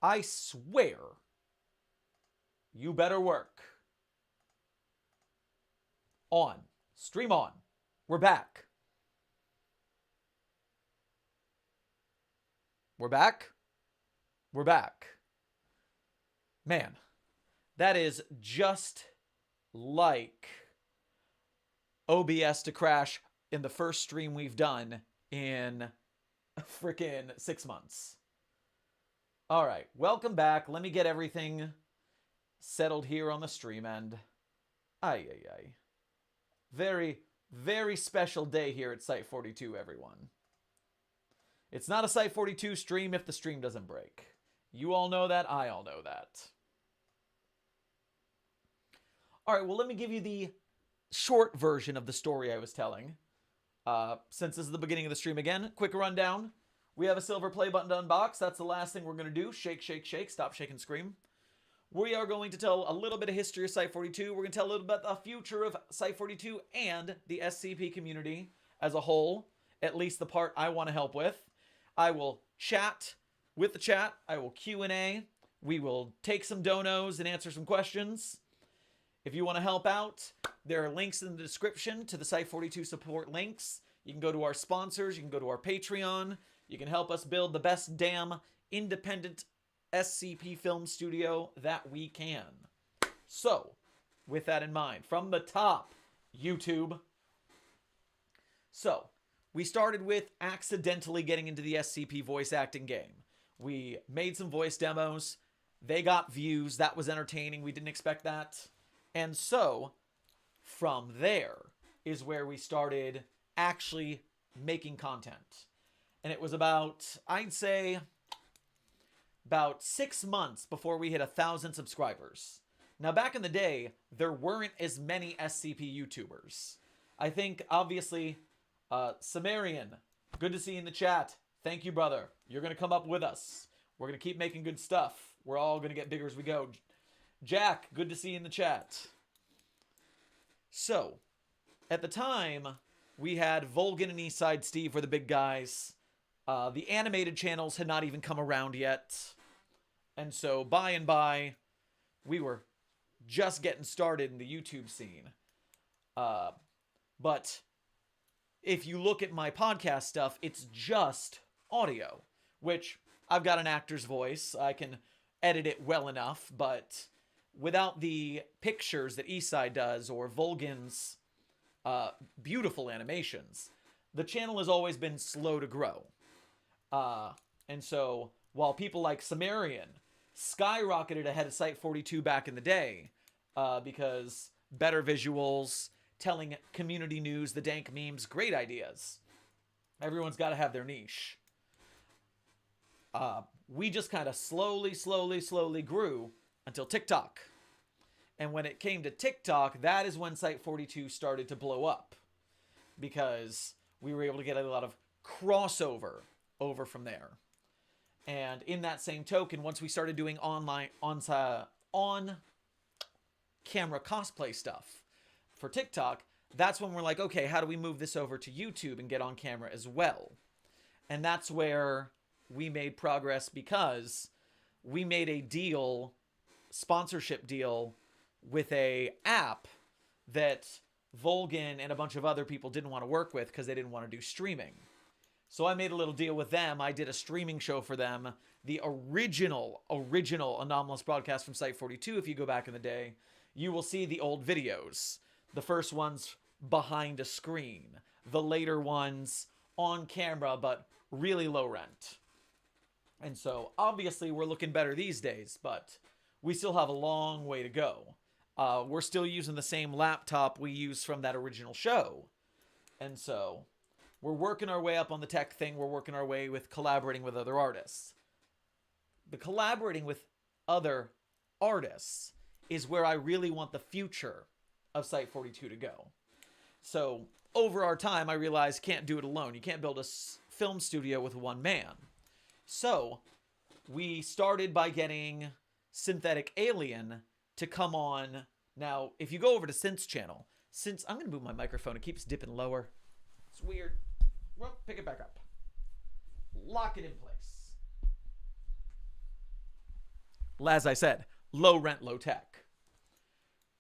I swear, you better work. On. Stream on. We're back. We're back. We're back. Man, that is just like OBS to crash in the first stream we've done in freaking 6 months. All right, welcome back. Let me get everything settled here on the stream end. Ay. Very, very special day here at Site-42, everyone. It's not a Site-42 stream if the stream doesn't break. You all know that. I all know that. All right, well, let me give you the short version of the story I was telling. Since this is the beginning of the stream again, quick rundown. We have a silver play button to unbox. That's the last thing we're going to do. Shake, shake, shake. Stop, shake, and scream. We are going to tell a little bit of history of Site-42. We're going to tell a little bit about the future of Site-42 and the SCP community as a whole, at least the part I want to help with. I will chat with the chat. I will Q&A. We will take some donos and answer some questions. If you want to help out, there are links in the description to the Site-42 support links. You can go to our sponsors. You can go to our Patreon. You can help us build the best damn independent SCP film studio that we can. So, with that in mind, from the top, YouTube. So, we started with accidentally getting into the SCP voice acting game. We made some voice demos. They got views. That was entertaining. We didn't expect that. And so, from there is where we started actually making content. And it was about, I'd say, about 6 months before we hit 1,000 subscribers. Now, back in the day, there weren't as many SCP YouTubers. I think, obviously, Sumerian, good to see you in the chat. Thank you, brother. You're going to come up with us. We're going to keep making good stuff. We're all going to get bigger as we go. Jack, good to see you in the chat. So, at the time, we had Volgan and Eastside Steve were the big guys. The animated channels had not even come around yet. And so, by and by, we were just getting started in the YouTube scene. But if you look at my podcast stuff, it's just audio, which I've got an actor's voice. I can edit it well enough, but without the pictures that Eastside does or Volgan's beautiful animations, the channel has always been slow to grow. And so, while people like Sumerian skyrocketed ahead of Site-42 back in the day, because better visuals, telling community news, the dank memes, great ideas. Everyone's got to have their niche. We just kind of slowly grew until TikTok. And when it came to TikTok, that is when Site-42 started to blow up. Because we were able to get a lot of crossover over from there. And in that same token, once we started doing on-camera cosplay stuff for TikTok, that's when we're like, okay, how do we move this over to YouTube and get on camera as well? And that's where we made progress, because we made a deal, sponsorship deal, with a app that Volgan and a bunch of other people didn't want to work with because they didn't want to do streaming. So I made a little deal with them. I did a streaming show for them. The original Anomalous broadcast from Site-42, if you go back in the day, you will see the old videos. The first ones behind a screen. The later ones on camera, but really low rent. And so, obviously, we're looking better these days, but we still have a long way to go. We're still using the same laptop we used from that original show. And so, we're working our way up on the tech thing. We're working our way with collaborating with other artists. The collaborating with other artists is where I really want the future of Site-42 to go. So, over our time, I realized can't do it alone. You can't build a film studio with one man. So, we started by getting Synthetic Alien to come on. Now, if you go over to Synth's channel, I'm going to move my microphone. It keeps dipping lower. It's weird. Well, pick it back up. Lock it in place. as I said, low rent, low tech.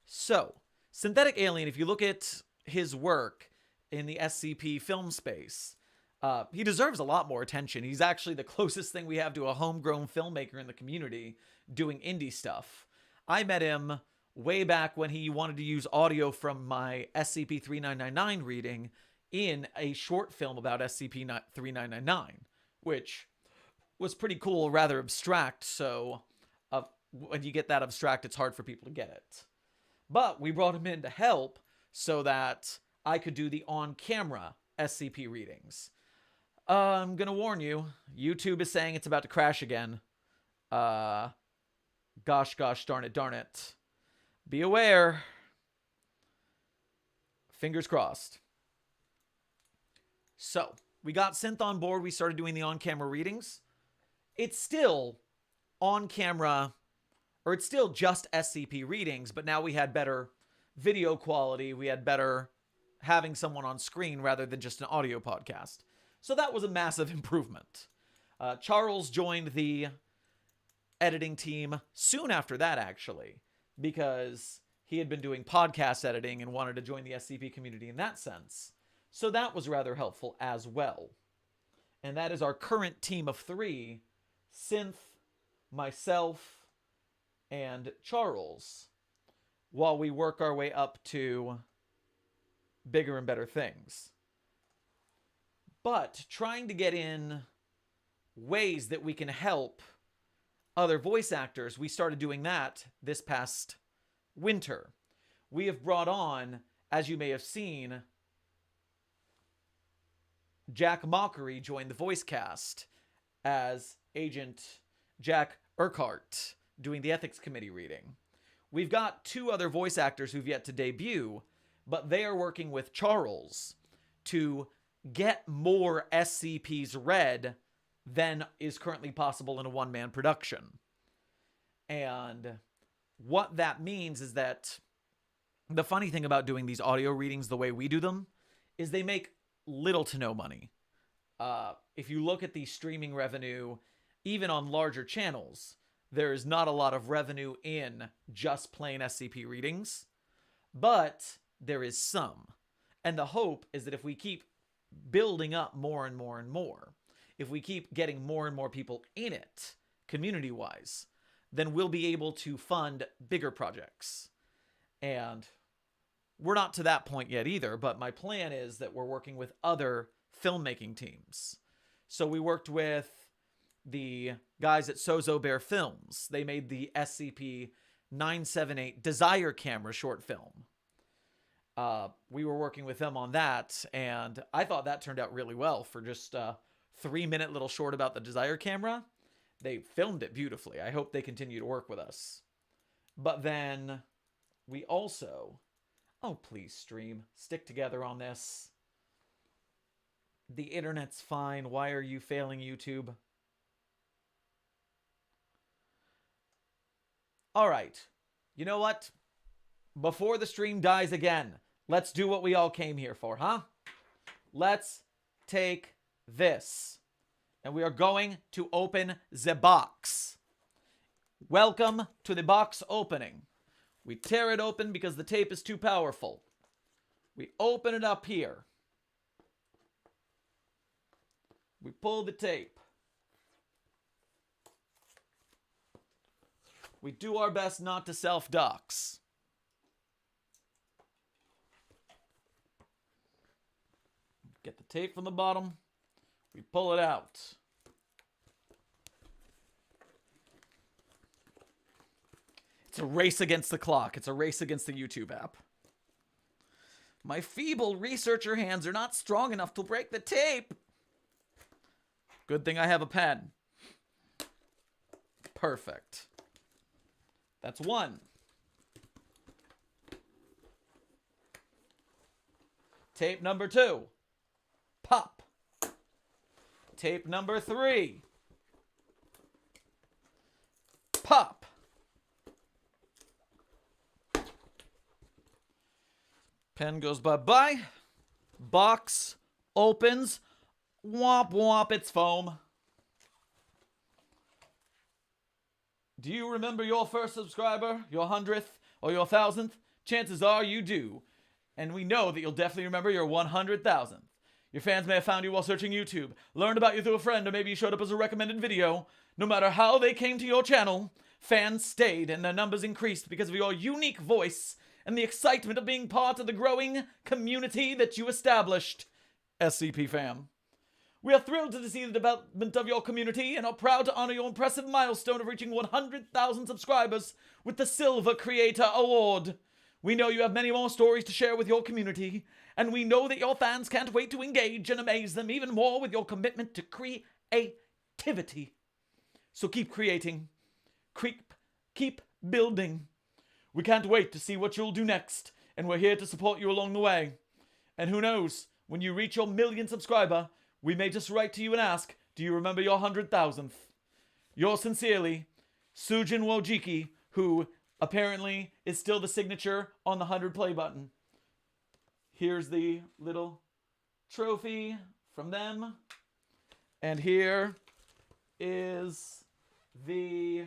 So, Synthetic Alien, if you look at his work in the SCP film space, he deserves a lot more attention. He's actually the closest thing we have to a homegrown filmmaker in the community doing indie stuff. I met him way back when he wanted to use audio from my SCP-3999 reading in a short film about SCP-3999, which was pretty cool, rather abstract, so when you get that abstract, it's hard for people to get it. But we brought him in to help so that I could do the on-camera SCP readings. I'm gonna warn you, YouTube is saying it's about to crash again. Gosh, darn it. Be aware. Fingers crossed. So, we got Synth on board. We started doing the on-camera readings. It's still on-camera, or it's still just SCP readings, but now we had better video quality. We had better having someone on screen rather than just an audio podcast. So that was a massive improvement. Charles joined the editing team soon after that, actually, because he had been doing podcast editing and wanted to join the SCP community in that sense. So that was rather helpful as well. And that is our current team of 3, Synth, myself, and Charles, while we work our way up to bigger and better things. But trying to get in ways that we can help other voice actors, we started doing that this past winter. We have brought on, as you may have seen, Jack Mockery joined the voice cast as Agent Jack Urquhart, doing the ethics committee reading. We've got 2 other voice actors who've yet to debut, but they are working with Charles to get more SCPs read than is currently possible in a one-man production. And what that means is that the funny thing about doing these audio readings the way we do them is they make little to no money. If you look at the streaming revenue, even on larger channels, there is not a lot of revenue in just plain SCP readings, but there is some. And the hope is that if we keep building up more and more and more, if we keep getting more and more people in it, community-wise, then we'll be able to fund bigger projects. And we're not to that point yet either, but my plan is that we're working with other filmmaking teams. So we worked with the guys at Sozo Bear Films. They made the SCP-978 Desire Camera short film. We were working with them on that, and I thought that turned out really well for just a 3-minute little short about the Desire Camera. They filmed it beautifully. I hope they continue to work with us. But then we also... Oh, please, stream. Stick together on this. The internet's fine. Why are you failing, YouTube? All right. You know what? Before the stream dies again, let's do what we all came here for, huh? Let's take this. And we are going to open the box. Welcome to the box opening. We tear it open because the tape is too powerful. We open it up here. We pull the tape. We do our best not to self-dox. Get the tape from the bottom. We pull it out. It's a race against the clock. It's a race against the YouTube app. My feeble researcher hands are not strong enough to break the tape. Good thing I have a pen. Perfect. That's 1. Tape number 2. Pop. Tape number 3. Pop. Pen goes bye-bye. Box opens. Womp womp, it's foam. Do you remember your first subscriber, your 100th, or your 1,000th? Chances are you do. And we know that you'll definitely remember your 100,000th. Your fans may have found you while searching YouTube, learned about you through a friend, or maybe you showed up as a recommended video. No matter how they came to your channel, fans stayed and their numbers increased because of your unique voice and the excitement of being part of the growing community that you established. SCP fam. We are thrilled to see the development of your community and are proud to honor your impressive milestone of reaching 100,000 subscribers with the Silver Creator Award. We know you have many more stories to share with your community, and we know that your fans can't wait to engage and amaze them even more with your commitment to creativity. So keep creating. Keep building. We can't wait to see what you'll do next, and we're here to support you along the way. And who knows, when you reach your 1,000,000th subscriber, we may just write to you and ask, do you remember your 100,000th? Yours sincerely, Sujin Wojiki, who apparently is still the signature on the 100 play button. Here's the little trophy from them. And here is the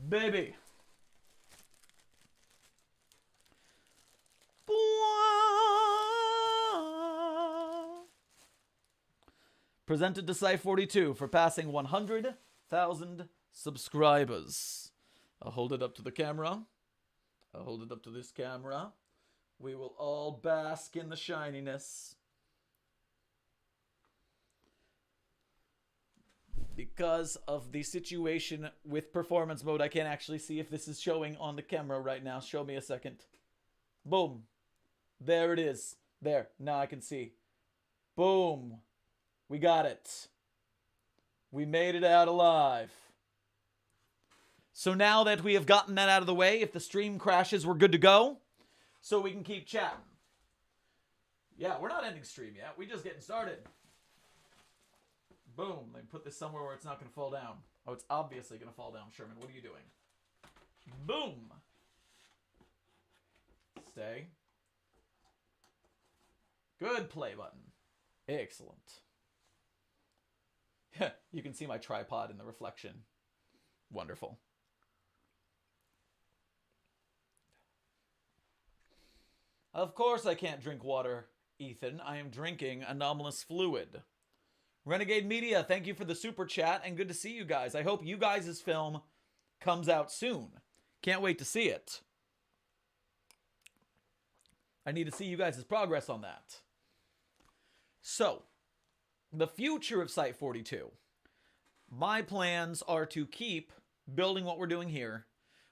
baby. Presented to Site-42 for passing 100,000 subscribers. I'll hold it up to the camera. I'll hold it up to this camera. We will all bask in the shininess. Because of the situation with performance mode, I can't actually see if this is showing on the camera right now. Show me a second. Boom. There it is. There. Now I can see. Boom. We got it. We made it out alive. So now that we have gotten that out of the way, if the stream crashes, we're good to go. So we can keep chatting. Yeah, we're not ending stream yet. We're just getting started. Boom. Let me put this somewhere where it's not going to fall down. Oh, it's obviously going to fall down. Sherman, what are you doing? Boom. Stay. Good play button. Excellent. You can see my tripod in the reflection. Wonderful. Of course I can't drink water, Ethan. I am drinking anomalous fluid. Renegade Media, thank you for the super chat, and good to see you guys. I hope you guys' film comes out soon. Can't wait to see it. I need to see you guys' progress on that. So, the future of Site-42. My plans are to keep building what we're doing here.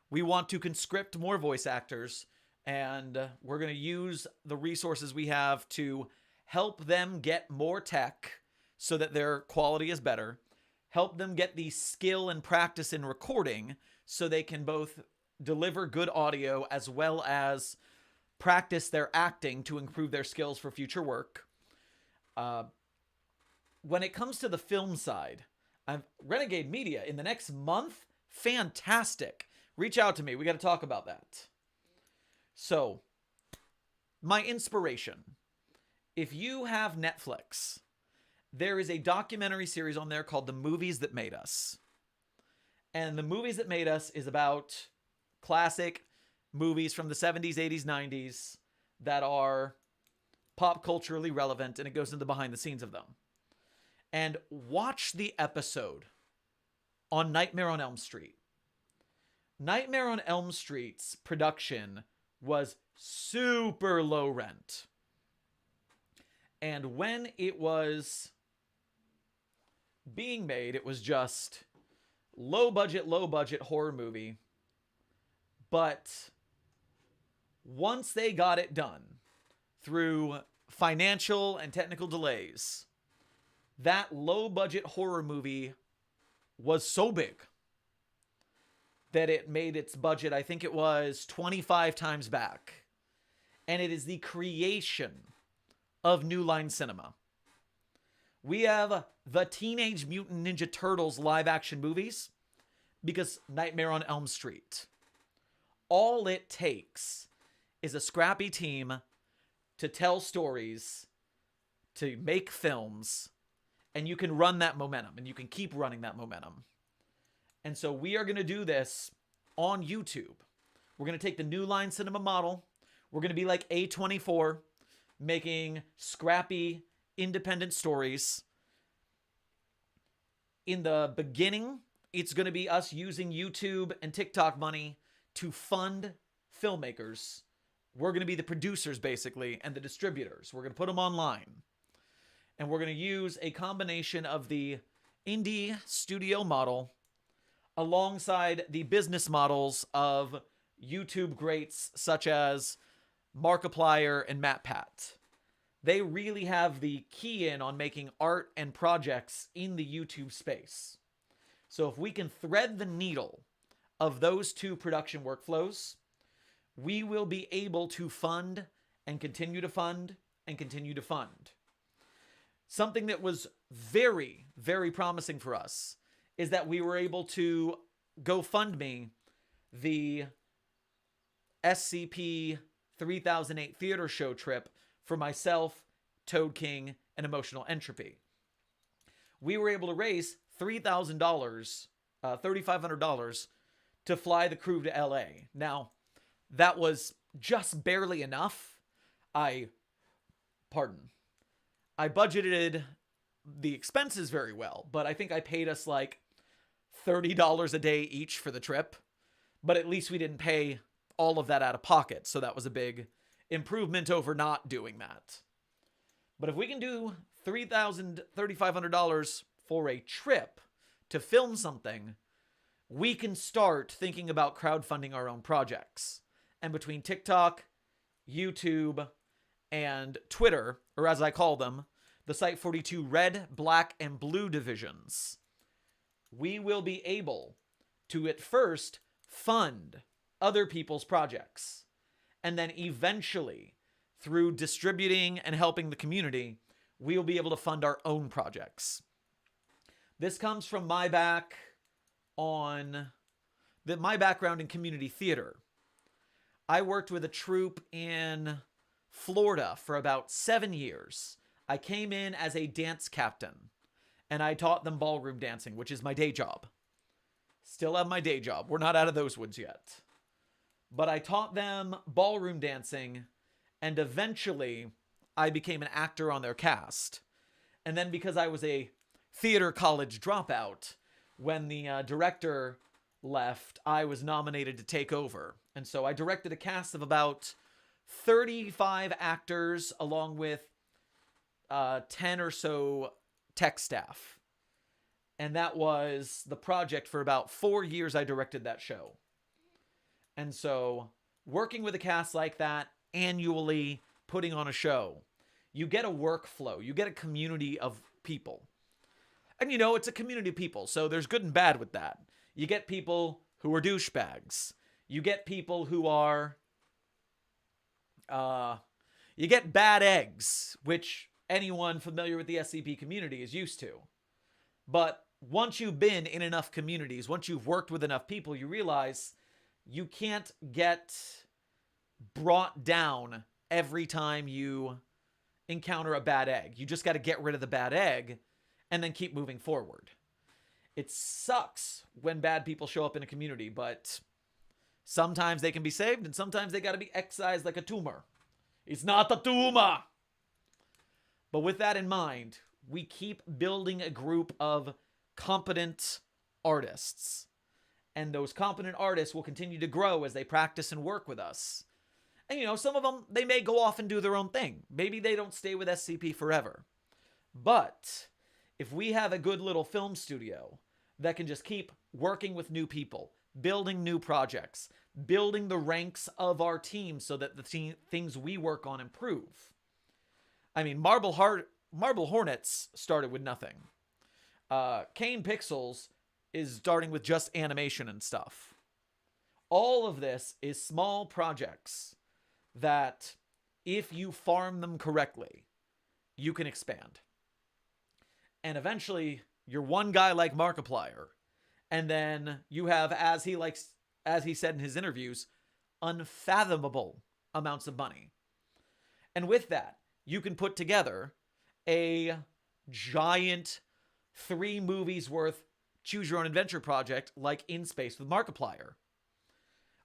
We want to conscript more voice actors, and we're going to use the resources we have to help them get more tech so that their quality is better, help them get the skill and practice in recording so they can both deliver good audio as well as practice their acting to improve their skills for future work. When it comes to the film side, Renegade Media in the next month, fantastic. Reach out to me. We got to talk about that. So, my inspiration. If you have Netflix, there is a documentary series on there called The Movies That Made Us. And The Movies That Made Us is about classic movies from the 70s, 80s, 90s that are pop culturally relevant, and it goes into behind the scenes of them. And watch the episode on Nightmare on Elm Street. Nightmare on Elm Street's production was super low rent. And when it was being made, it was just low budget horror movie. But once they got it done through financial and technical delays, that low budget horror movie was so big that it made its budget, I think it was 25 times back. And it is the creation of New Line Cinema. We have the Teenage Mutant Ninja Turtles live action movies because Nightmare on Elm Street. All it takes is a scrappy team to tell stories, to make films, and you can run that momentum, and you can keep running that momentum. And so we are going to do this on YouTube. We're going to take the New Line Cinema model. We're going to be like A24, making scrappy, independent stories. In the beginning, it's going to be us using YouTube and TikTok money to fund filmmakers. We're going to be the producers, basically, and the distributors. We're going to put them online. And we're going to use a combination of the indie studio model alongside the business models of YouTube greats such as Markiplier and MatPat. They really have the key in on making art and projects in the YouTube space. So if we can thread the needle of those two production workflows, we will be able to fund and continue to fund and continue to fund. Something that was very, very promising for us is that we were able to GoFundMe the SCP-3008 theater show trip for myself, Toad King, and Emotional Entropy. We were able to raise $3,000, $3,500 to fly the crew to LA. Now, that was just barely enough. I budgeted the expenses very well, but I think I paid us like $30 a day each for the trip. But at least we didn't pay all of that out of pocket, so that was a big improvement over not doing that. But if we can do $3,500 for a trip to film something, we can start thinking about crowdfunding our own projects. And between TikTok, YouTube, and Twitter, or as I call them, the Site-42 red, black, and blue divisions, we will be able to at first fund other people's projects. And then eventually, through distributing and helping the community, we will be able to fund our own projects. This comes from my background in community theater. I worked with a troupe in Florida for about 7 years. I came in as a dance captain, and I taught them ballroom dancing, which is my day job. Still have my day job. We're not out of those woods yet. But I taught them ballroom dancing, and eventually I became an actor on their cast. And then because I was a theater college dropout, when the director left, I was nominated to take over. And so I directed a cast of about 35 actors along with 10 or so tech staff. And that was the project for about 4 years. I directed that show. And so working with a cast like that, annually putting on a show, you get a workflow, you get a community of people. And it's a community of people, so there's good and bad with that. You get people who are douchebags. You get people who are, you get bad eggs, which anyone familiar with the SCP community is used to. But once you've been in enough communities, once you've worked with enough people, you realize you can't get brought down every time you encounter a bad egg. You just got to get rid of the bad egg and then keep moving forward. It sucks when bad people show up in a community, but sometimes they can be saved and sometimes they got to be excised like a tumor. It's not a tumor. But with that in mind, we keep building a group of competent artists. And those competent artists will continue to grow as they practice and work with us. And some of them, they may go off and do their own thing. Maybe they don't stay with SCP forever. But if we have a good little film studio that can just keep working with new people, building new projects, building the ranks of our team so that the things we work on improve. I mean, Marble Hornets started with nothing. Kane Pixels is starting with just animation and stuff. All of this is small projects that, if you farm them correctly, you can expand. And eventually, you're one guy like Markiplier, and then you have, as he said in his interviews, unfathomable amounts of money. And with that, you can put together a giant 3 movies worth choose your own adventure project like In Space with Markiplier.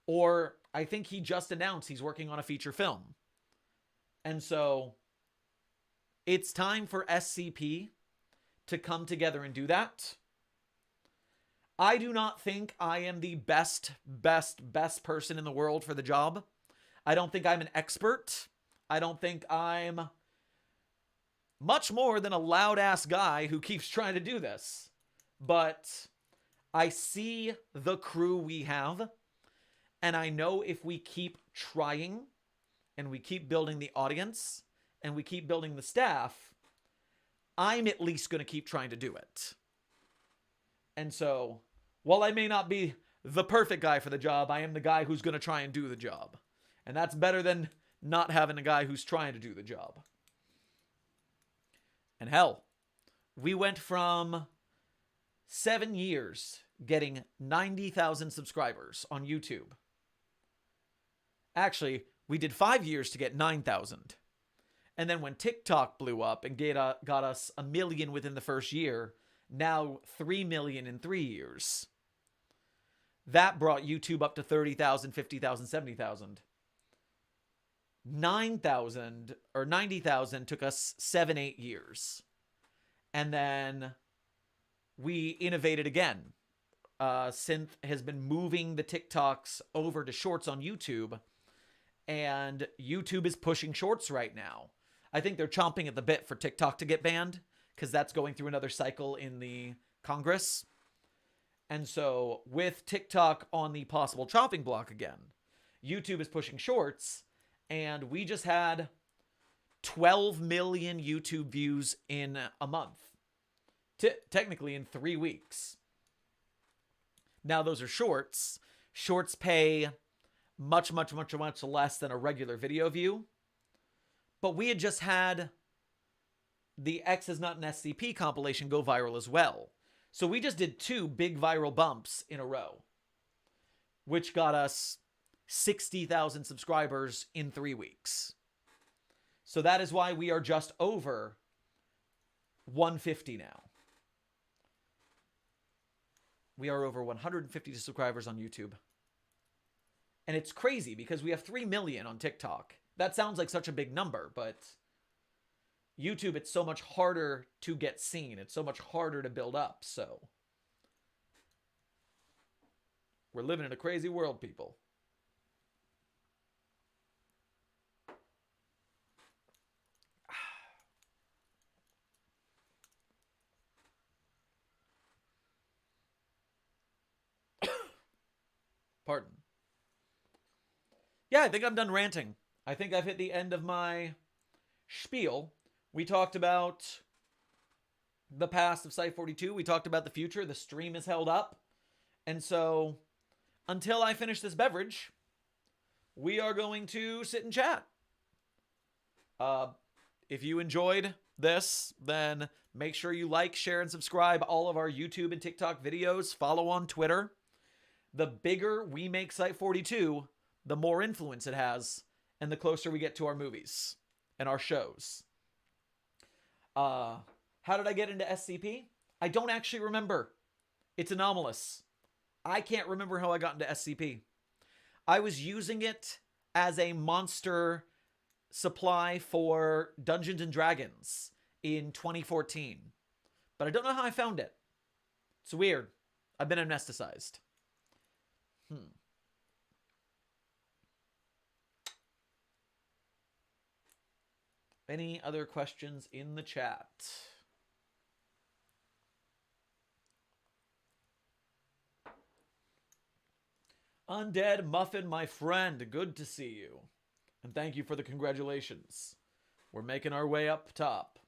Or I think he just announced he's working on a feature film. And so it's time for SCP to come together and do that. I do not think I am the best person in the world for the job. I don't think I'm an expert. I don't think I'm much more than a loud-ass guy who keeps trying to do this. But I see the crew we have, and I know if we keep trying, and we keep building the audience, and we keep building the staff, I'm at least going to keep trying to do it. And so, while I may not be the perfect guy for the job, I am the guy who's going to try and do the job. And that's better than not having a guy who's trying to do the job. And hell, we went from 7 years getting 90,000 subscribers on YouTube. Actually, we did 5 years to get 9,000. And then when TikTok blew up and got us 1 million within the first year, now 3 million in 3 years. That brought YouTube up to 30,000, 50,000, 70,000. 9,000 or 90,000 took us 7-8 years. And then we innovated again. Synth has been moving the TikToks over to shorts on YouTube. And YouTube is pushing shorts right now. I think they're chomping at the bit for TikTok to get banned, because that's going through another cycle in the Congress. And so with TikTok on the possible chopping block again, YouTube is pushing shorts, and we just had 12 million YouTube views in a month. Technically in 3 weeks. Now those are shorts. Shorts pay much less than a regular video view. But we had just had the X is not an SCP compilation go viral as well. So we just did 2 big viral bumps in a row, which got us 60,000 subscribers in 3 weeks. So that is why we are just over 150 now. We are over 150 subscribers on YouTube. And it's crazy because we have 3 million on TikTok. That sounds like such a big number, but YouTube, it's so much harder to get seen. It's so much harder to build up, so we're living in a crazy world, people. Pardon. Yeah, I think I'm done ranting. I think I've hit the end of my spiel. We talked about the past of Site-42. We talked about the future. The stream is held up. And so, until I finish this beverage, we are going to sit and chat. If you enjoyed this, then make sure you like, share, and subscribe all of our YouTube and TikTok videos. Follow on Twitter. The bigger we make Site-42, the more influence it has, and the closer we get to our movies and our shows. How did I get into SCP? I don't actually remember. It's anomalous. I can't remember how I got into SCP. I was using it as a monster supply for Dungeons and Dragons in 2014. But I don't know how I found it. It's weird. I've been amnesticized. Any other questions in the chat? Undead Muffin, my friend, good to see you. And thank you for the congratulations. We're making our way up top.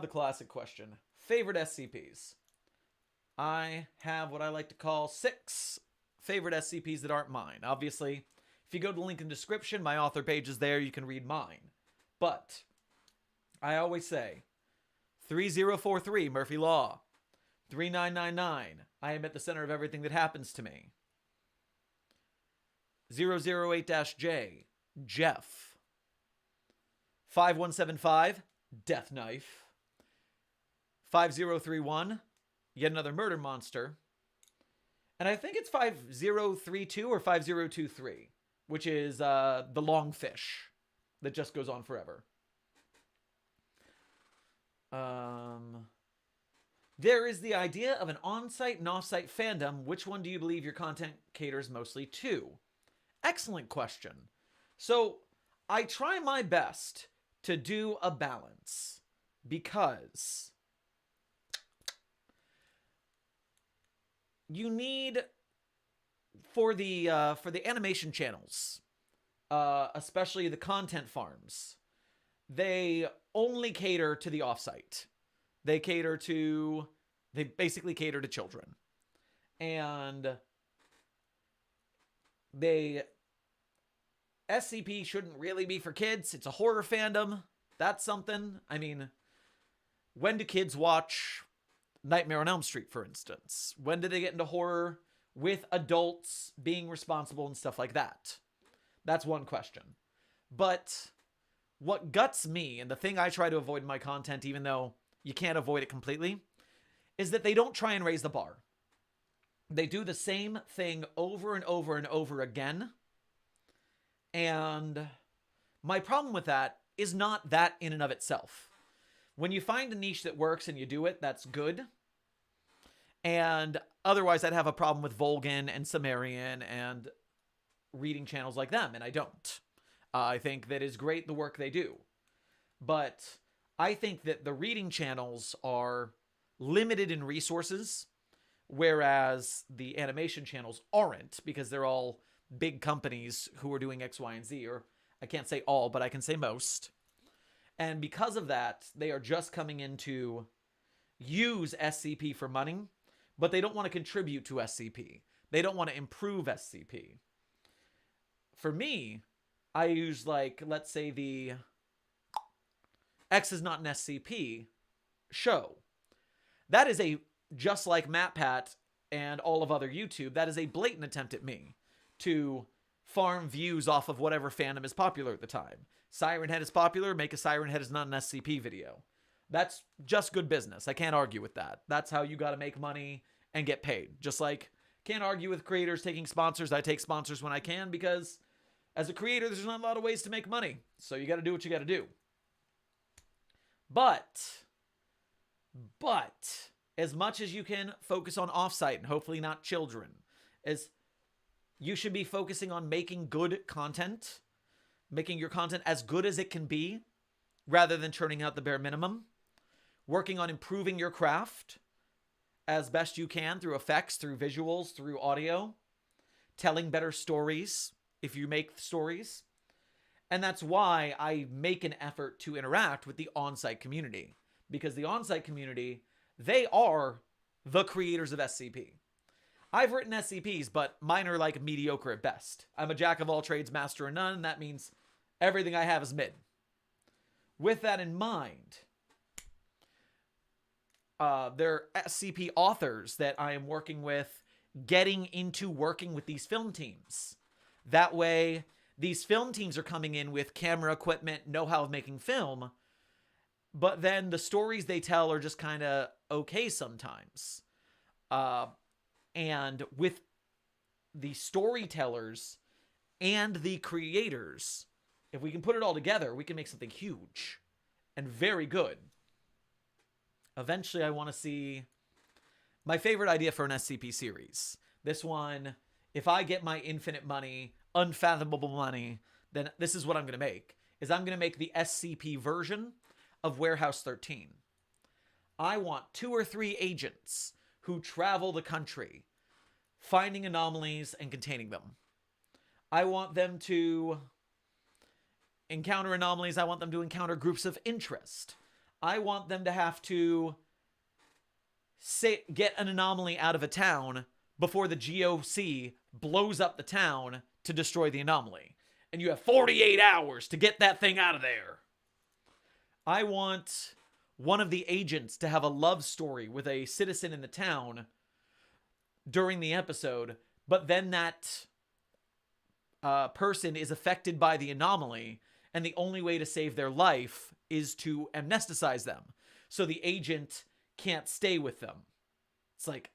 The classic question. Favorite SCPs? I have what I like to call 6 favorite SCPs that aren't mine. Obviously, if you go to the link in the description, my author page is there. You can read mine. But I always say 3043, Murphy Law. 3999, I am at the center of everything that happens to me. 008-J, Jeff. 5175, Death Knife. 5031, yet another murder monster. And I think it's 5032 or 5023, which is the long fish that just goes on forever. There is the idea of an on-site and off-site fandom. Which one do you believe your content caters mostly to? Excellent question. So I try my best to do a balance because you need for the animation channels, especially the content farms, they only cater to the offsite. They basically cater to children. And SCP shouldn't really be for kids. It's a horror fandom. That's something. I mean, when do kids watch Nightmare on Elm Street, for instance? When did they get into horror with adults being responsible and stuff like that? That's one question. But what guts me, and the thing I try to avoid in my content, even though you can't avoid it completely, is that they don't try and raise the bar. They do the same thing over and over and over again. And my problem with that is not that in and of itself. When you find a niche that works and you do it, that's good. And otherwise, I'd have a problem with Volgan and Sumerian and reading channels like them, and I don't. I think that is great, the work they do. But I think that the reading channels are limited in resources, whereas the animation channels aren't, because they're all big companies who are doing X, Y, and Z, or I can't say all, but I can say most. And because of that, they are just coming in to use SCP for money, but they don't want to contribute to SCP. They don't want to improve SCP. For me, I use, like, let's say the X is not an SCP show. That is just like MatPat and all of other YouTube, that is a blatant attempt at me to farm views off of whatever fandom is popular at the time. Siren Head is popular, make a Siren Head is not an SCP video. That's just good business. I can't argue with that. That's how you got to make money and get paid. Just like, can't argue with creators taking sponsors. I take sponsors when I can because as a creator, there's not a lot of ways to make money. So you got to do what you got to do. But, as much as you can focus on offsite and hopefully not children, as you should be focusing on making good content, making your content as good as it can be, rather than churning out the bare minimum, working on improving your craft as best you can through effects, through visuals, through audio, telling better stories if you make stories. And that's why I make an effort to interact with the on-site community, because the on-site community, they are the creators of SCP. I've written SCPs, but mine are like mediocre at best. I'm a jack of all trades, master of none, and that means everything I have is mid. With that in mind, there are SCP authors that I am working with, getting into working with these film teams. That way, these film teams are coming in with camera equipment, know-how of making film, but then the stories they tell are just kind of okay sometimes. And with the storytellers and the creators, if we can put it all together, we can make something huge and very good. Eventually, I want to see my favorite idea for an SCP series. This one, if I get my infinite money, unfathomable money, then this is what I'm going to make. Is I'm going to make the SCP version of Warehouse 13. I want 2 or 3 agents who travel the country, finding anomalies and containing them. I want them to encounter anomalies. I want them to encounter groups of interest. I want them to have to get an anomaly out of a town before the GOC blows up the town to destroy the anomaly. And you have 48 hours to get that thing out of there. I want one of the agents to have a love story with a citizen in the town during the episode, but then that person is affected by the anomaly, and the only way to save their life is to amnesticize them. So the agent can't stay with them. It's like,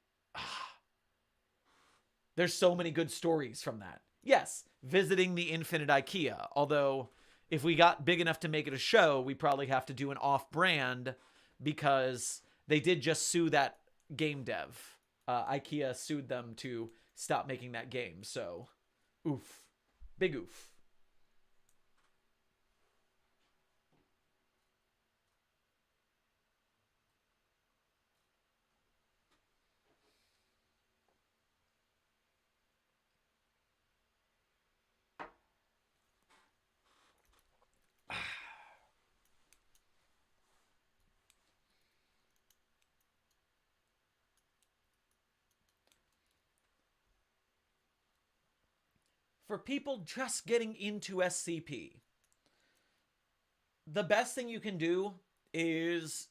there's so many good stories from that. Yes, visiting the Infinite IKEA. Although, if we got big enough to make it a show, we probably have to do an off-brand because they did just sue that game dev. IKEA sued them to stop making that game. So, oof. Big oof. For people just getting into SCP, the best thing you can do is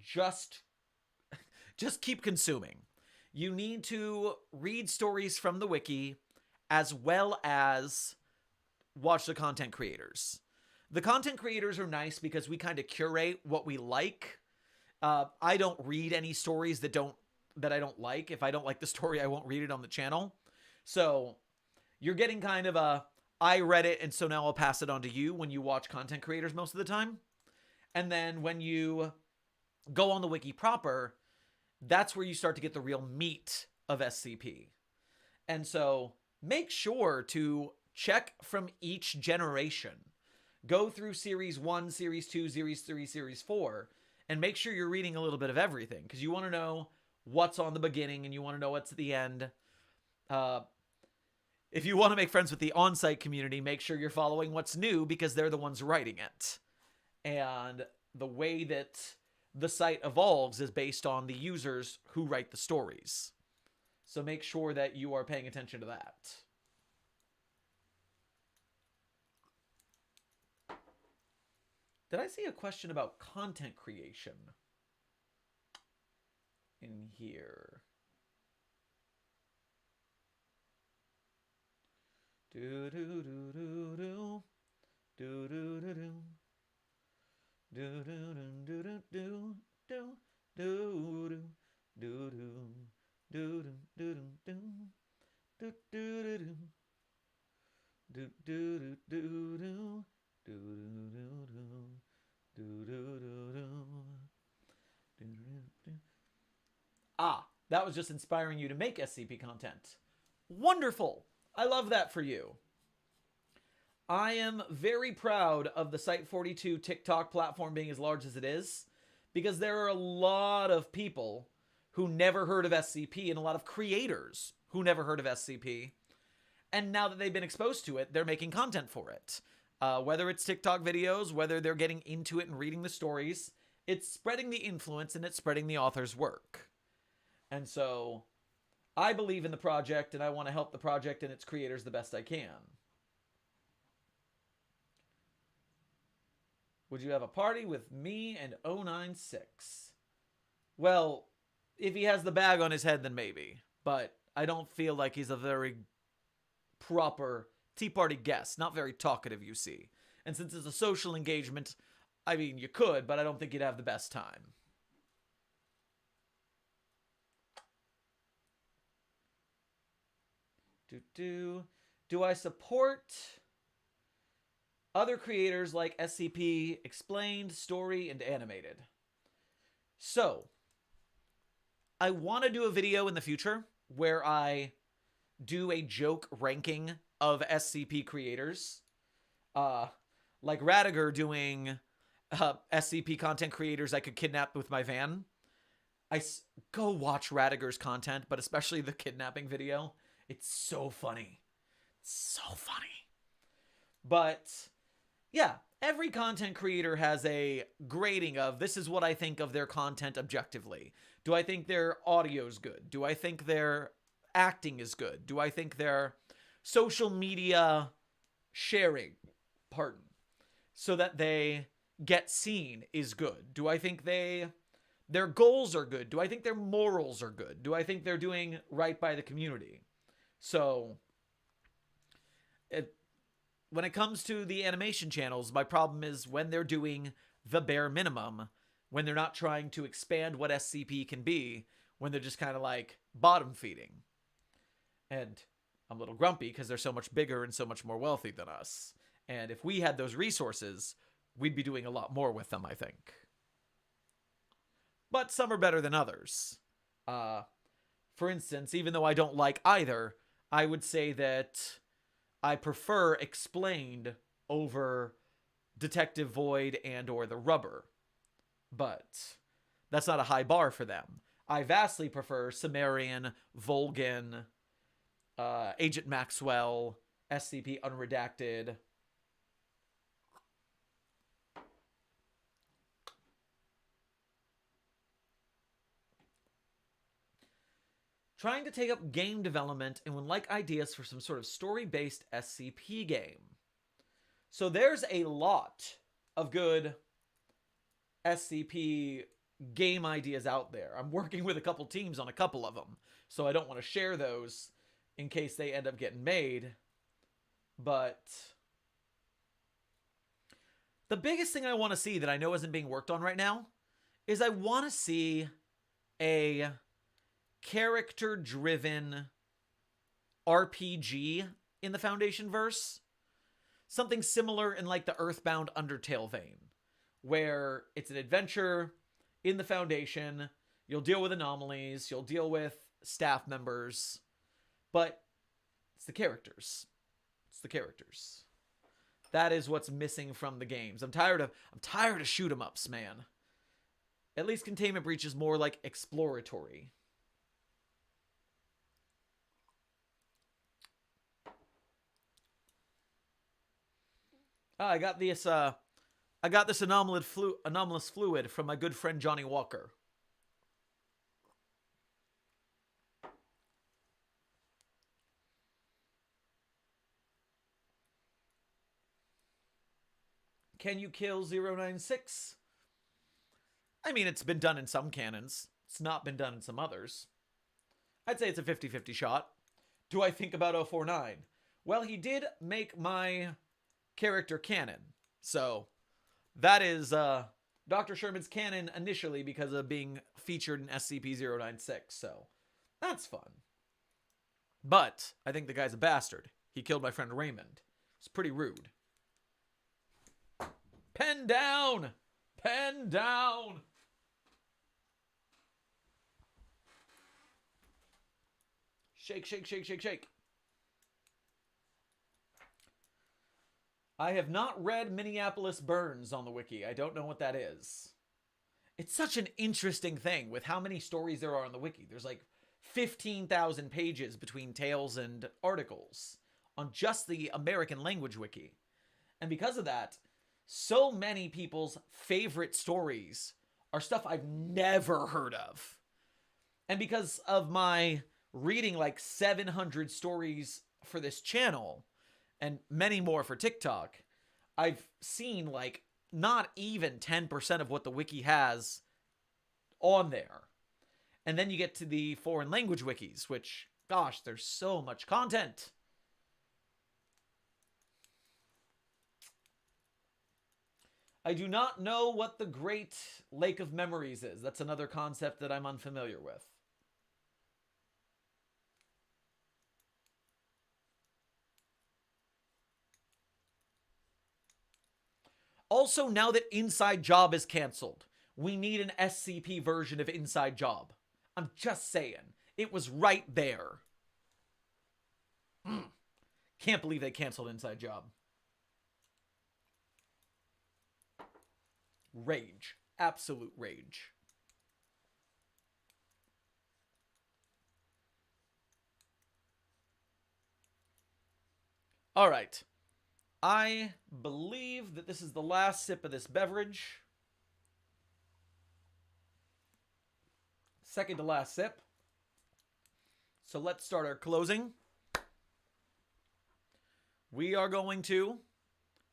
just keep consuming. You need to read stories from the wiki as well as watch the content creators. The content creators are nice because we kind of curate what we like. I don't read any stories that I don't like. If I don't like the story, I won't read it on the channel. So you're getting kind of a, I read it, and so now I'll pass it on to you when you watch content creators most of the time. And then when you go on the wiki proper, that's where you start to get the real meat of SCP. And so make sure to check from each generation. Go through Series 1, Series 2, Series 3, Series 4, and make sure you're reading a little bit of everything, because you want to know what's on the beginning and you want to know what's at the end. If you want to make friends with the on-site community, make sure you're following what's new because they're the ones writing it. And the way that the site evolves is based on the users who write the stories. So make sure that you are paying attention to that. Did I see a question about content creation in here? Do do do do do do do do do do do do do do do do do do Ah, that was just inspiring you to make SCP content. Wonderful! I love that for you. I am very proud of the Site-42 TikTok platform being as large as it is, because there are a lot of people who never heard of SCP and a lot of creators who never heard of SCP. And now that they've been exposed to it, they're making content for it. Whether it's TikTok videos, whether they're getting into it and reading the stories, it's spreading the influence and it's spreading the author's work. And so I believe in the project, and I want to help the project and its creators the best I can. Would you have a party with me and 096? Well, if he has the bag on his head, then maybe. But I don't feel like he's a very proper Tea Party guest. Not very talkative, you see. And since it's a social engagement, I mean, you could, but I don't think you'd have the best time. Do I support other creators like SCP, Explained, Story, and Animated? So, I want to do a video in the future where I do a joke ranking of SCP creators. Like Radiger doing SCP content creators I could kidnap with my van. Go watch Radiger's content, but especially the kidnapping video. It's so funny. So funny. But yeah, every content creator has a grading of this is what I think of their content objectively. Do I think their audio's good? Do I think their acting is good? Do I think their social media sharing, so that they get seen is good? Do I think their goals are good? Do I think their morals are good? Do I think they're doing right by the community? So when it comes to the animation channels, my problem is when they're doing the bare minimum, when they're not trying to expand what SCP can be, when they're just kind of like bottom feeding. And I'm a little grumpy because they're so much bigger and so much more wealthy than us. And if we had those resources, we'd be doing a lot more with them, I think. But some are better than others. For instance, even though I don't like either, I would say that I prefer Explained over Detective Void and or The Rubber. But that's not a high bar for them. I vastly prefer Sumerian, Volgan, Agent Maxwell, SCP Unredacted. Trying to take up game development and would like ideas for some sort of story-based SCP game. So there's a lot of good SCP game ideas out there. I'm working with a couple teams on a couple of them, so I don't want to share those in case they end up getting made. But the biggest thing I want to see that I know isn't being worked on right now is I want to see a character-driven RPG in the Foundation verse. Something similar in like the Earthbound Undertale vein, where it's an adventure in the Foundation. You'll deal with anomalies, you'll deal with staff members, but it's the characters. It's the characters. That is what's missing from the games. I'm tired of shoot 'em ups, man. At least Containment Breach is more like exploratory. I got this anomalous fluid from my good friend Johnny Walker. Can you kill 096? I mean, it's been done in some canons. It's not been done in some others. I'd say it's a 50-50 shot. Do I think about 049? Well, he did make my character canon. So that is Dr. Sherman's canon initially because of being featured in SCP-096. So that's fun. But I think the guy's a bastard. He killed my friend Raymond. It's pretty rude. Pen down! Pen down! Shake, shake, shake, shake, shake. I have not read Minneapolis Burns on the wiki. I don't know what that is. It's such an interesting thing with how many stories there are on the wiki. There's like 15,000 pages between tales and articles on just the American language wiki. And because of that, so many people's favorite stories are stuff I've never heard of. And because of my reading like 700 stories for this channel and many more for TikTok, I've seen like not even 10% of what the wiki has on there. And then you get to the foreign language wikis, which, gosh, there's so much content. I do not know what the Great Lake of Memories is. That's another concept that I'm unfamiliar with. Also, now that Inside Job is canceled, we need an SCP version of Inside Job. I'm just saying. It was right there. Can't believe they canceled Inside Job. Rage. Absolute rage. All right. I believe that this is the last sip of this beverage. Second to last sip. So let's start our closing. We are going to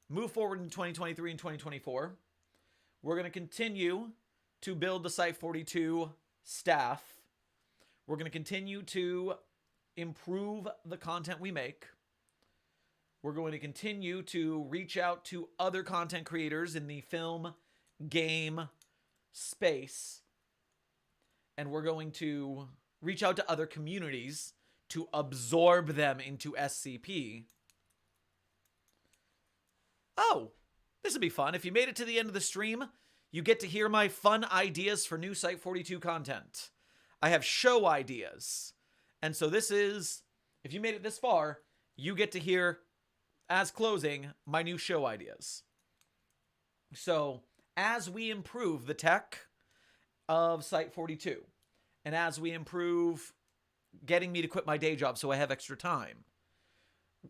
move forward in 2023 and 2024. We're going to continue to build the Site-42 staff. We're going to continue to improve the content we make. We're going to continue to reach out to other content creators in the film, game space. And we're going to reach out to other communities to absorb them into SCP. Oh, this would be fun. If you made it to the end of the stream, you get to hear my fun ideas for new Site-42 content. I have show ideas. And so this is, if you made it this far, you get to hear, as closing, my new show ideas. So, as we improve the tech of Site-42, and as we improve getting me to quit my day job so I have extra time,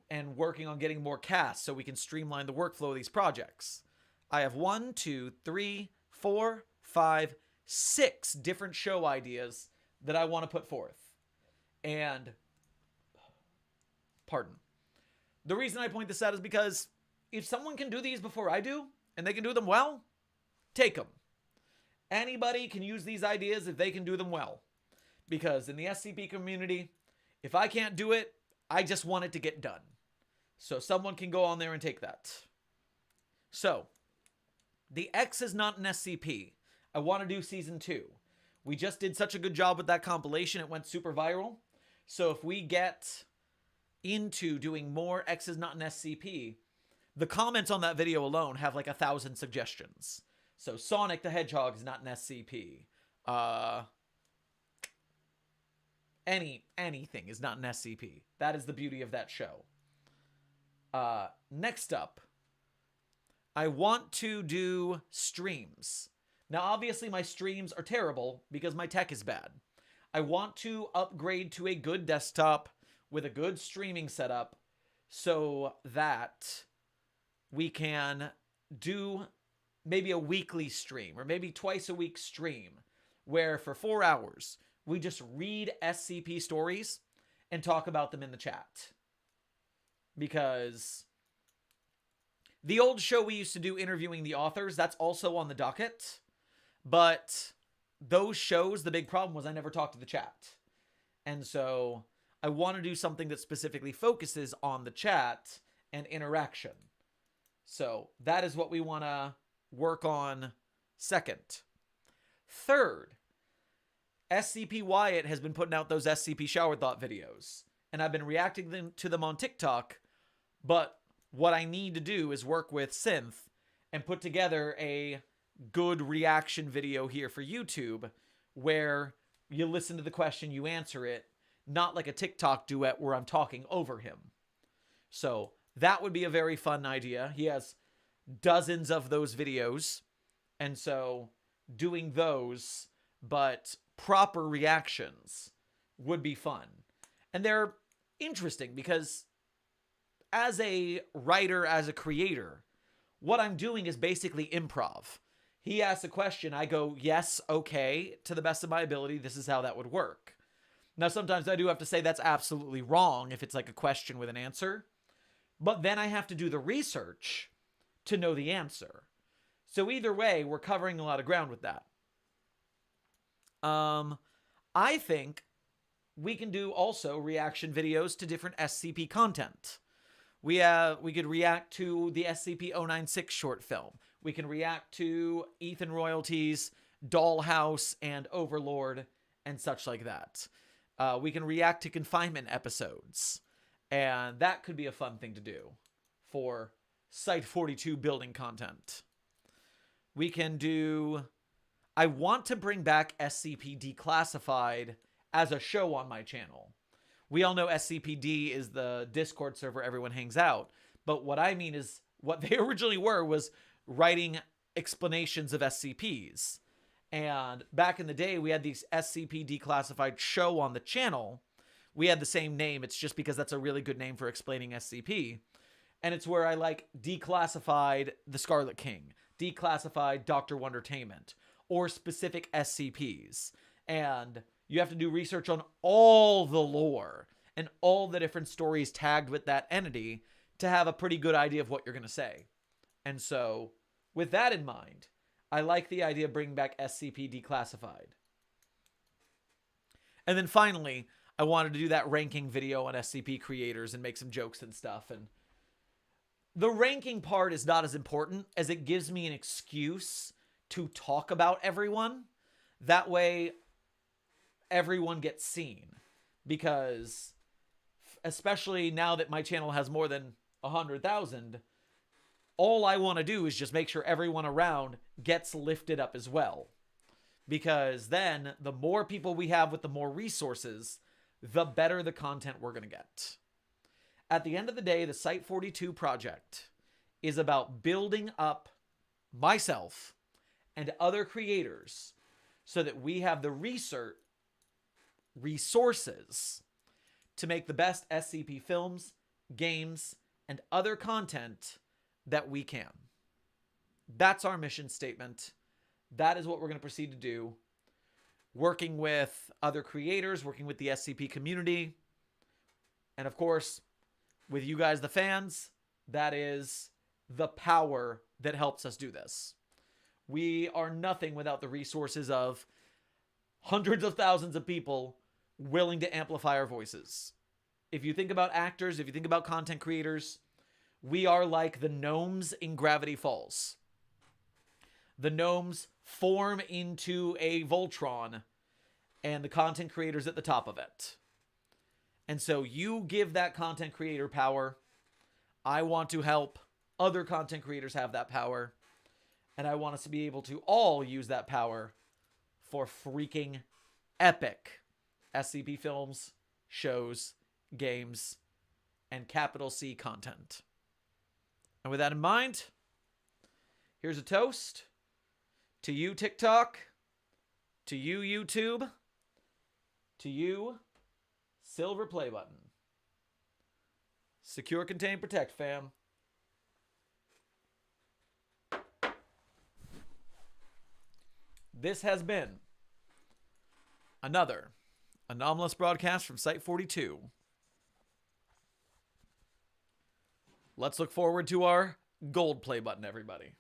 and working on getting more casts so we can streamline the workflow of these projects, I have 1, 2, 3, 4, 5, 6 different show ideas that I want to put forth. And, pardon. The reason I point this out is because if someone can do these before I do, and they can do them well, take them. Anybody can use these ideas if they can do them well. Because in the SCP community, if I can't do it, I just want it to get done. So someone can go on there and take that. So, the X is not an SCP. I want to do Season 2. We just did such a good job with that compilation, it went super viral. So if we get into doing more X is not an SCP, the comments on that video alone have like 1,000 suggestions. So Sonic the Hedgehog is not an SCP. Anything is not an SCP. That is the beauty of that show. Next up, I want to do streams. Now, obviously, my streams are terrible because my tech is bad. I want to upgrade to a good desktop with a good streaming setup so that we can do maybe a weekly stream or maybe twice a week stream where for 4 hours we just read SCP stories and talk about them in the chat. Because the old show we used to do interviewing the authors, that's also on the docket. But those shows, the big problem was I never talked to the chat. And so I want to do something that specifically focuses on the chat and interaction. So that is what we want to work on second. Third, SCP Wyatt has been putting out those SCP Shower Thought videos. And I've been reacting to them on TikTok. But what I need to do is work with Synth and put together a good reaction video here for YouTube where you listen to the question, you answer it, not like a TikTok duet where I'm talking over him. So that would be a very fun idea. He has dozens of those videos. And so doing those, but proper reactions would be fun. And they're interesting because as a writer, as a creator, what I'm doing is basically improv. He asks a question, I go, yes, okay, to the best of my ability, this is how that would work. Now, sometimes I do have to say that's absolutely wrong if it's like a question with an answer. But then I have to do the research to know the answer. So either way, we're covering a lot of ground with that. I think we can do also reaction videos to different SCP content. We could react to the SCP-096 short film. We can react to Ethan Royalties, Dollhouse, and Overlord, and such like that. We can react to confinement episodes. And that could be a fun thing to do for Site-42 building content. We can do... I want to bring back SCP Declassified as a show on my channel. We all know SCPD is the Discord server everyone hangs out. But what I mean is, what they originally were was writing explanations of SCPs. And back in the day, we had these SCP Declassified show on the channel. We had the same name. It's just because that's a really good name for explaining SCP. And it's where I like declassified the Scarlet King, declassified Dr. Wondertainment, or specific SCPs. And you have to do research on all the lore and all the different stories tagged with that entity to have a pretty good idea of what you're going to say. And so, with that in mind, I like the idea of bringing back SCP Declassified. And then finally, I wanted to do that ranking video on SCP creators and make some jokes and stuff. And The ranking part is not as important as it gives me an excuse to talk about everyone. That way, everyone gets seen. Because, especially now that my channel has more than 100,000, all I want to do is just make sure everyone around gets lifted up as well. Because then, the more people we have with the more resources, the better the content we're going to get. At the end of the day, the Site-42 project is about building up myself and other creators so that we have the resources to make the best SCP films, games, and other content that we can. That's our mission statement. That is what we're going to proceed to do. Working with other creators, working with the SCP community, and of course, with you guys, the fans. That is the power that helps us do this. We are nothing without the resources of hundreds of thousands of people willing to amplify our voices. If you think about actors, if you think about content creators, we are like the gnomes in Gravity Falls. The gnomes form into a Voltron, and the content creators at the top of it. And so you give that content creator power. I want to help other content creators have that power. And I want us to be able to all use that power for freaking epic SCP films, shows, games, and capital C content. And with that in mind, here's a toast to you, TikTok, to you, YouTube, to you, Silver Play Button. Secure, contain, protect, fam. This has been another anomalous broadcast from Site-42. Let's look forward to our gold play button, everybody.